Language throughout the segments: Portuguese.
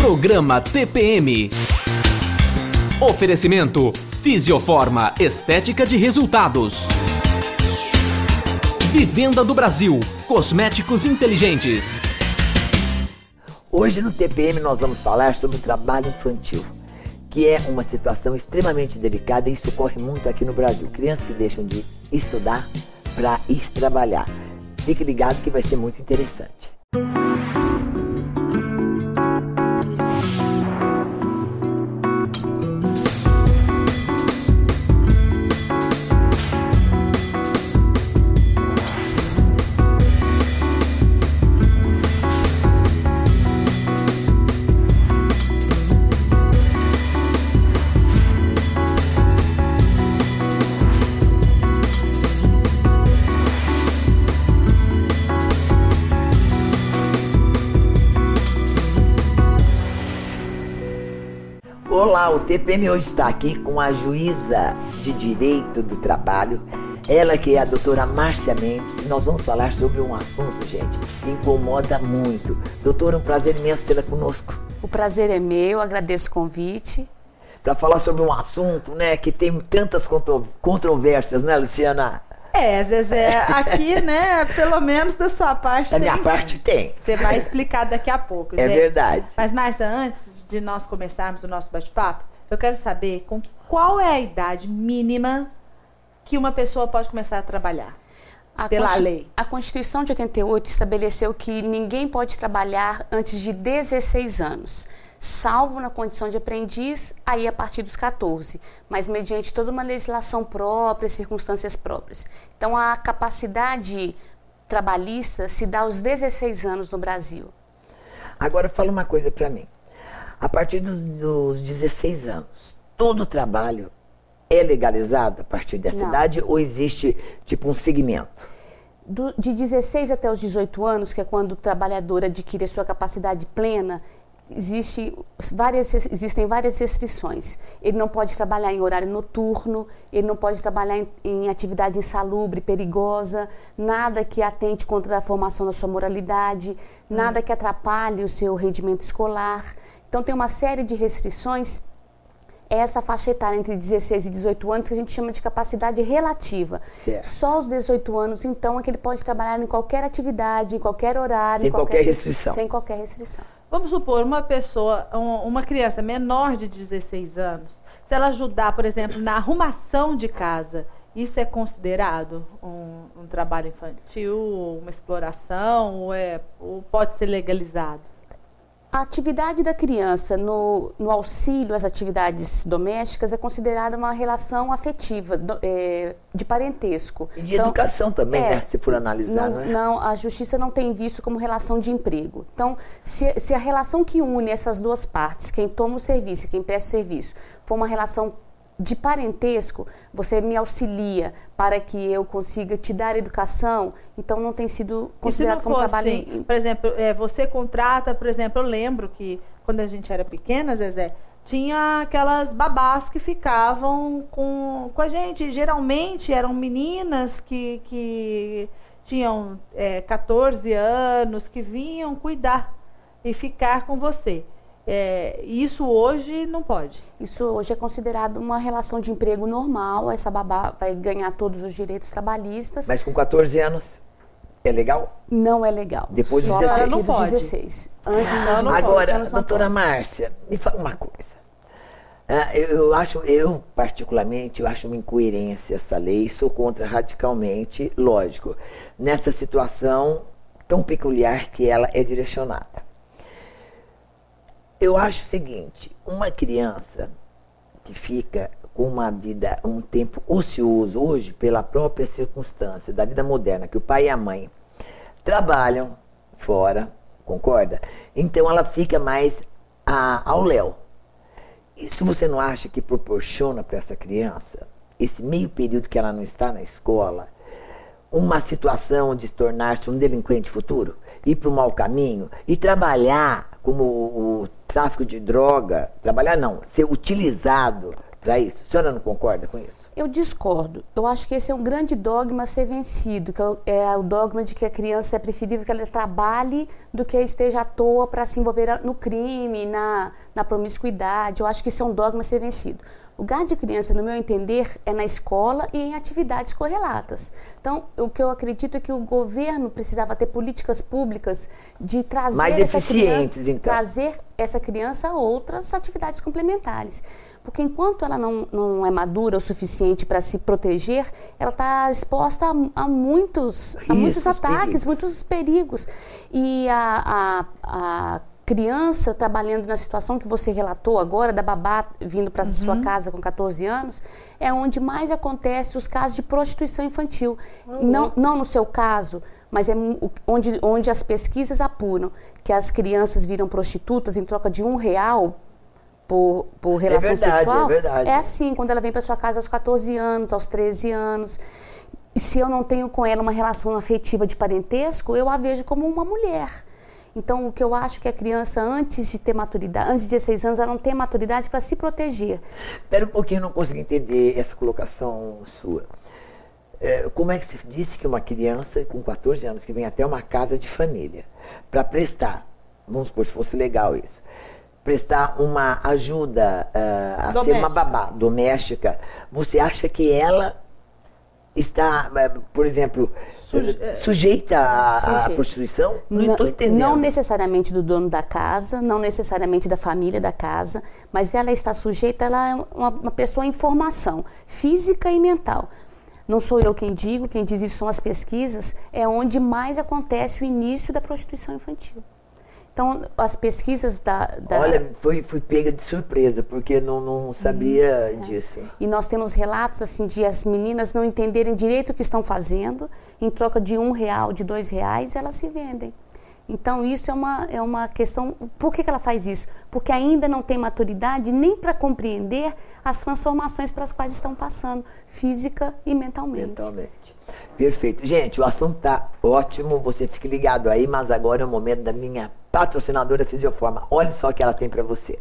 Programa TPM. Oferecimento Fisioforma, estética de resultados. Vivenda do Brasil, cosméticos inteligentes. Hoje no TPM nós vamos falar sobre o trabalho infantil, que é uma situação extremamente delicada e isso ocorre muito aqui no Brasil. Crianças que deixam de estudar para ir trabalhar. Fique ligado que vai ser muito interessante. Olá, o TPM hoje está aqui com a juíza de Direito do Trabalho, ela que é a doutora Márcia Mendes, e nós vamos falar sobre um assunto, gente, que incomoda muito. Doutora, um prazer imenso tê-la conosco. O prazer é meu, agradeço o convite. Para falar sobre um assunto, né, que tem tantas controvérsias, né, Luciana? Zezé, aqui, né, pelo menos da sua parte. Da minha parte tem. Você vai explicar daqui a pouco, É gente. verdade. Mas, Márcia, antes de nós começarmos o nosso bate-papo, eu quero saber qual é a idade mínima que uma pessoa pode começar a trabalhar pela lei. A Constituição de 88 estabeleceu que ninguém pode trabalhar antes de 16 anos, salvo na condição de aprendiz, aí a partir dos 14, mas mediante toda uma legislação própria, circunstâncias próprias. Então, a capacidade trabalhista se dá aos 16 anos no Brasil. Agora, fala uma coisa para mim. A partir dos 16 anos, todo trabalho é legalizado a partir dessa idade ou existe, tipo, um segmento? De 16 até os 18 anos, que é quando o trabalhador adquire a sua capacidade plena, existem várias restrições. Ele não pode trabalhar em horário noturno, ele não pode trabalhar em atividade insalubre, perigosa, nada que atente contra a formação da sua moralidade, nada que atrapalhe o seu rendimento escolar. Então tem uma série de restrições. Essa faixa etária entre 16 e 18 anos que a gente chama de capacidade relativa. Certo. Só aos 18 anos, então, é que ele pode trabalhar em qualquer atividade, em qualquer horário. Sem qualquer restrição. Sem qualquer restrição. Vamos supor, uma pessoa, uma criança menor de 16 anos, se ela ajudar, por exemplo, na arrumação de casa, isso é considerado um trabalho infantil, uma exploração, ou pode ser legalizado? A atividade da criança no auxílio às atividades domésticas é considerada uma relação afetiva, de parentesco. E de educação também, né? Se for analisar, não, a justiça não tem visto como relação de emprego. Então, se a relação que une essas duas partes, quem toma o serviço e quem presta o serviço, for uma relação de parentesco, você me auxilia para que eu consiga te dar educação, então não tem sido considerado como trabalho. Assim, por exemplo, você contrata, por exemplo, eu lembro que quando a gente era pequena, Zezé, tinha aquelas babás que ficavam com a gente, geralmente eram meninas que tinham 14 anos, que vinham cuidar e ficar com você. Isso hoje não pode. Isso hoje é considerado uma relação de emprego normal. Essa babá vai ganhar todos os direitos trabalhistas. Mas com 14 anos é legal? Não é legal. Depois de só 16 a partir não dos pode. 16. Antes Não, dos 16 Agora, anos não doutora pode. Márcia, me fala uma coisa. Eu particularmente, acho uma incoerência essa lei, sou contra radicalmente, lógico, nessa situação tão peculiar que ela é direcionada. Eu acho o seguinte, uma criança que fica com uma vida, um tempo ocioso, hoje, pela própria circunstância da vida moderna, que o pai e a mãe trabalham fora, concorda? Então ela fica mais ao léu. Isso você não acha que proporciona para essa criança, esse meio período que ela não está na escola, uma situação de se tornar-se um delinquente futuro? Ir para o mau caminho e trabalhar como o tráfico de droga, trabalhar não, ser utilizado para isso. A senhora não concorda com isso? Eu discordo. Eu acho que esse é um grande dogma a ser vencido, que é o dogma de que a criança é preferível que ela trabalhe do que esteja à toa para se envolver no crime, na promiscuidade. Eu acho que isso é um dogma a ser vencido. O lugar de criança, no meu entender, é na escola e em atividades correlatas. Então, o que eu acredito é que o governo precisava ter políticas públicas de trazer mais eficientes, então. Trazer essa criança a outras atividades complementares. Porque enquanto ela não é madura o suficiente para se proteger, ela está exposta a muitos ataques, muitos perigos. E a criança trabalhando na situação que você relatou agora, da babá vindo para sua casa com 14 anos, é onde mais acontece os casos de prostituição infantil. Não no seu caso, mas é onde as pesquisas apuram que as crianças viram prostitutas em troca de R$1 por relação sexual. É verdade. É assim, quando ela vem para sua casa aos 14 anos, aos 13 anos. E se eu não tenho com ela uma relação afetiva de parentesco, eu a vejo como uma mulher. Então, o que eu acho que a criança, antes de ter maturidade, antes de 16 anos, ela não tem maturidade para se proteger. Espera um pouquinho, eu não consigo entender essa colocação sua. Como é que você disse que uma criança com 14 anos que vem até uma casa de família para prestar, vamos supor, se fosse legal isso, prestar uma ajuda a ser uma babá doméstica, você acha que ela está, por exemplo, sujeita à prostituição? Não estou entendendo. Não necessariamente do dono da casa, não necessariamente da família da casa, mas ela está sujeita, ela é uma pessoa em formação física e mental. Não sou eu quem diz isso são as pesquisas, é onde mais acontece o início da prostituição infantil. Então, as pesquisas Olha, fui pega de surpresa, porque não sabia disso. E nós temos relatos, assim, de as meninas não entenderem direito o que estão fazendo, em troca de R$1, de R$2, elas se vendem. Então, isso é uma questão... Por que ela faz isso? Porque ainda não tem maturidade nem para compreender as transformações pelas quais estão passando, física e mentalmente. Perfeito. Gente, o assunto tá ótimo, você fique ligado aí, mas agora é o momento da minha patrocinadora Fisioforma. Olha só o que ela tem para você.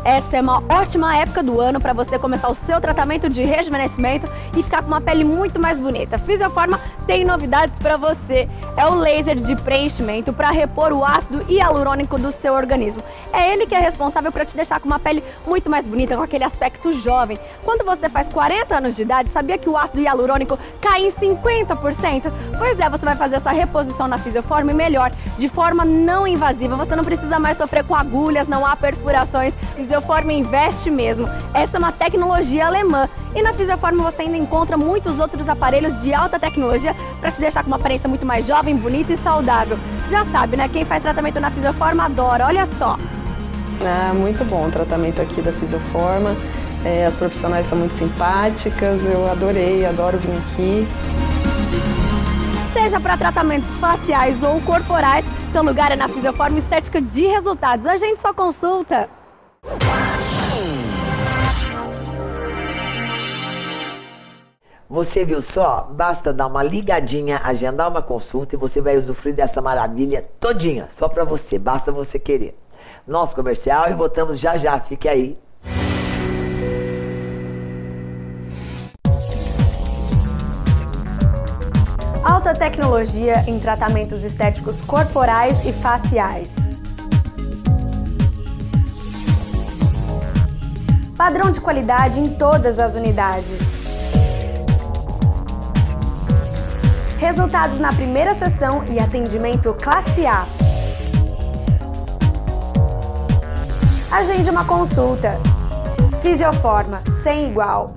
Essa é uma ótima época do ano para você começar o seu tratamento de rejuvenescimento e ficar com uma pele muito mais bonita. A Fisioforma tem novidades para você. É o laser de preenchimento para repor o ácido hialurônico do seu organismo. É ele que é responsável para te deixar com uma pele muito mais bonita, com aquele aspecto jovem. Quando você faz 40 anos de idade, sabia que o ácido hialurônico cai em 50%? Pois é, você vai fazer essa reposição na Fisioforma e melhor, de forma não invasiva. Você não precisa mais sofrer com agulhas, não há perfurações. Fisioforma investe mesmo. Essa é uma tecnologia alemã. E na Fisioforma você ainda encontra muitos outros aparelhos de alta tecnologia para te deixar com uma aparência muito mais jovem, bonita e saudável. Já sabe, né? Quem faz tratamento na Fisioforma adora. Olha só. Muito bom o tratamento aqui da Fisioforma. As profissionais são muito simpáticas. Eu adoro vir aqui. Seja para tratamentos faciais ou corporais, seu lugar é na Fisioforma Estética de Resultados. A gente só consulta. Você viu só? Basta dar uma ligadinha, agendar uma consulta e você vai usufruir dessa maravilha todinha, só pra você, basta você querer. Nosso comercial e voltamos já já, fique aí. Alta tecnologia em tratamentos estéticos corporais e faciais. Padrão de qualidade em todas as unidades. Resultados na primeira sessão e atendimento classe A. Agende uma consulta. Fisioforma, sem igual.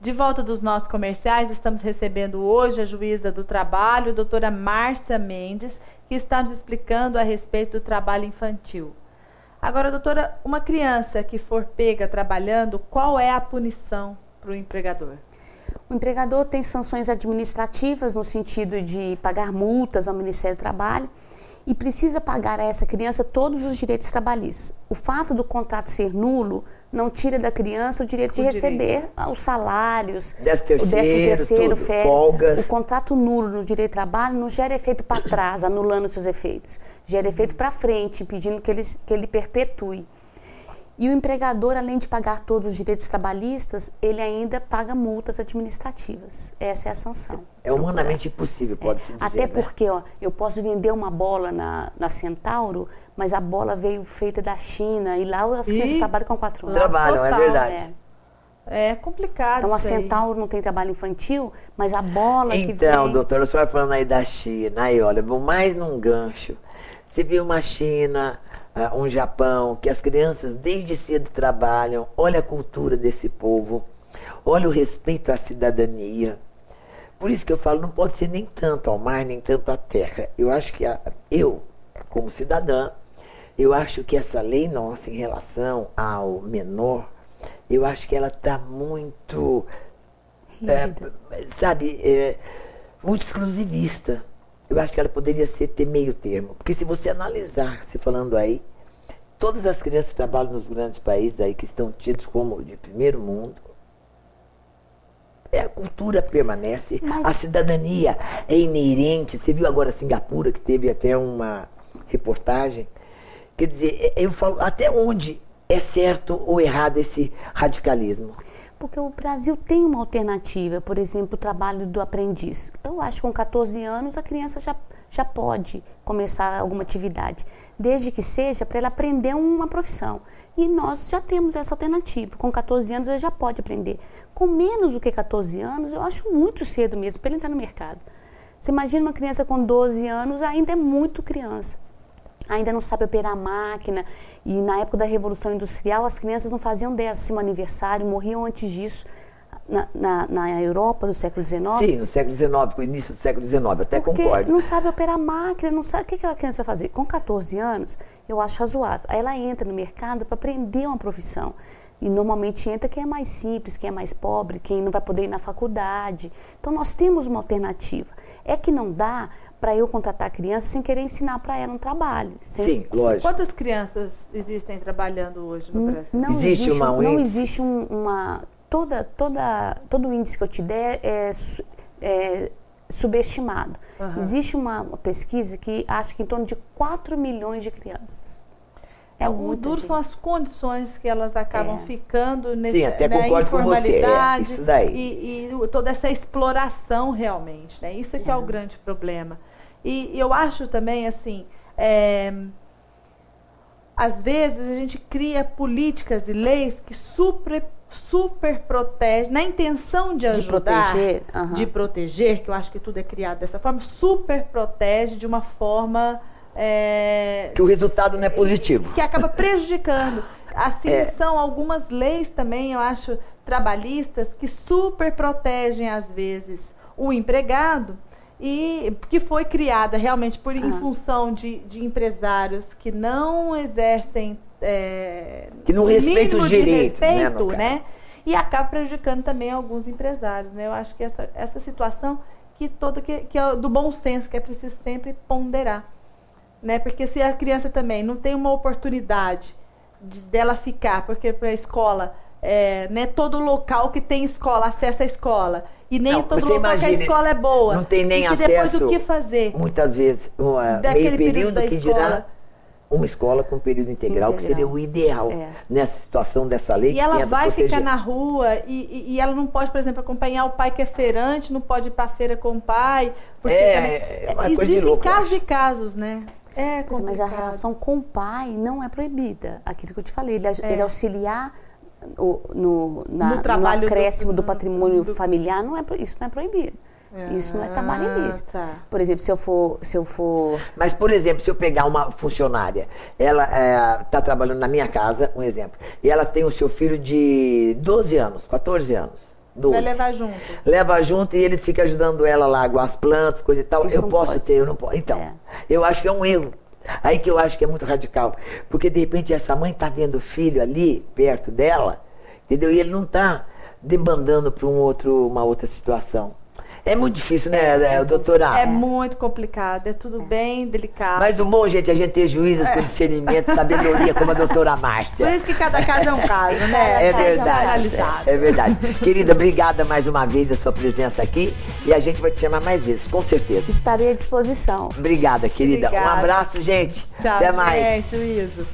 De volta dos nossos comerciais, estamos recebendo hoje a juíza do trabalho, doutora Márcia Mendes, que está nos explicando a respeito do trabalho infantil. Agora, doutora, uma criança que for pega trabalhando, qual é a punição para o empregador? O empregador tem sanções administrativas no sentido de pagar multas ao Ministério do Trabalho e precisa pagar a essa criança todos os direitos trabalhistas. O fato do contrato ser nulo não tira da criança o direito de O receber os salários, o 13º, tudo, férias. folgas. O contrato nulo no direito de trabalho não gera efeito para trás, anulando seus efeitos. Gera efeito para frente, impedindo que ele perpetue. E o empregador, além de pagar todos os direitos trabalhistas, ele ainda paga multas administrativas. Essa é a sanção. É humanamente impossível, pode-se dizer. Até né? porque, ó, eu posso vender uma bola na Centauro, mas a bola veio feita da China e lá as crianças trabalham com 4 anos. Trabalham, é Total, verdade. É complicado. Então a isso aí. Centauro não tem trabalho infantil, mas a bola que Então, vem... doutora, a senhora falando aí da China, aí olha, vou mais num gancho. Você viu uma China, um Japão, que as crianças desde cedo trabalham, olha a cultura desse povo, olha o respeito à cidadania. Por isso que eu falo, não pode ser nem tanto ao mar, nem tanto à terra. Eu acho que eu, como cidadã, eu acho que essa lei nossa em relação ao menor, eu acho que ela está muito, rígida. muito exclusivista. Eu acho que ela poderia ter meio termo. Porque se você analisar, se falando aí, todas as crianças que trabalham nos grandes países aí, que estão tidos como de primeiro mundo, a cultura permanece, a cidadania é inerente. Você viu agora Singapura, que teve até uma reportagem. Quer dizer, eu falo, até onde é certo ou errado esse radicalismo? Porque o Brasil tem uma alternativa, por exemplo, o trabalho do aprendiz. Eu acho que com 14 anos a criança já pode começar alguma atividade, desde que seja para ela aprender uma profissão. E nós já temos essa alternativa. Com 14 anos ele já pode aprender. Com menos do que 14 anos, eu acho muito cedo mesmo para ele entrar no mercado. Você imagina uma criança com 12 anos, ainda é muito criança. Ainda não sabe operar a máquina, e na época da Revolução Industrial as crianças não faziam 10º aniversário, morriam antes disso na Europa do século XIX. Sim, no século XIX, no início do século XIX, até porque concordo. não sabe operar a máquina, não sabe o que a criança vai fazer. Com 14 anos, eu acho razoável. Aí ela entra no mercado para aprender uma profissão. E normalmente entra quem é mais simples, quem é mais pobre, quem não vai poder ir na faculdade. Então nós temos uma alternativa. É que não dá para eu contratar a criança sem querer ensinar para ela um trabalho. Sim, lógico. Quantas crianças existem trabalhando hoje no Brasil? Não existe uma... Todo o índice que eu te der é subestimado. Uhum. Existe uma pesquisa que acha que em torno de 4 milhões de crianças. O duro são as condições que elas acabam ficando nesse, sim, até concordo com você, isso daí. E toda essa exploração realmente, né? Isso é que é o grande problema. E eu acho também, assim, às vezes a gente cria políticas e leis que super protegem, na intenção de ajudar, de proteger, que eu acho que tudo é criado dessa forma, super protege de uma forma... que o resultado não é positivo. Que acaba prejudicando. Assim são algumas leis também, eu acho, trabalhistas, que super protegem, às vezes, o empregado, e que foi criada realmente em função de empresários que não exercem que não respeitam os direitos, né? E acaba prejudicando também alguns empresários, né? Eu acho que essa situação que é do bom senso, que é preciso sempre ponderar. Né? Porque se a criança também não tem uma oportunidade dela ficar, porque a escola, não é todo local que tem escola, acesso à escola, e nem todo local que a escola é boa. Não tem nem acesso. Depois o que fazer? Muitas vezes, meio período que dirá uma escola com período integral, que seria o ideal nessa situação dessa lei. E ela vai ficar na rua e ela não pode, por exemplo, acompanhar o pai que é feirante, não pode ir para a feira com o pai. Porque existem casos e casos, né? Mas a relação com o pai não é proibida. Aquilo que eu te falei, ele auxiliar no acréscimo do patrimônio familiar, isso não é proibido. Isso não é trabalho ilícito. Tá. Por exemplo, se eu for... Mas, por exemplo, se eu pegar uma funcionária, ela está trabalhando na minha casa, um exemplo, e ela tem o seu filho de 12 anos, 14 anos. 12. Vai levar junto. Leva junto e ele fica ajudando ela lá, aguar as plantas, coisa e tal. Isso eu posso ter, eu não posso. Então, eu acho que é um erro. Aí que eu acho que é muito radical. Porque, de repente, essa mãe está vendo o filho ali, perto dela, entendeu? E ele não está debandando para uma outra situação. É muito difícil, né, doutora? É muito complicado, é tudo bem delicado. Mas o bom, gente, é a gente ter juízos com discernimento, sabedoria, como a doutora Márcia. Por isso que cada caso é um caso, né? É verdade, é verdade. Querida, obrigada mais uma vez a sua presença aqui e a gente vai te chamar mais vezes, com certeza. Estarei à disposição. Obrigada, querida. Obrigada. Um abraço, gente. Tchau, Até mais. gente, juízo.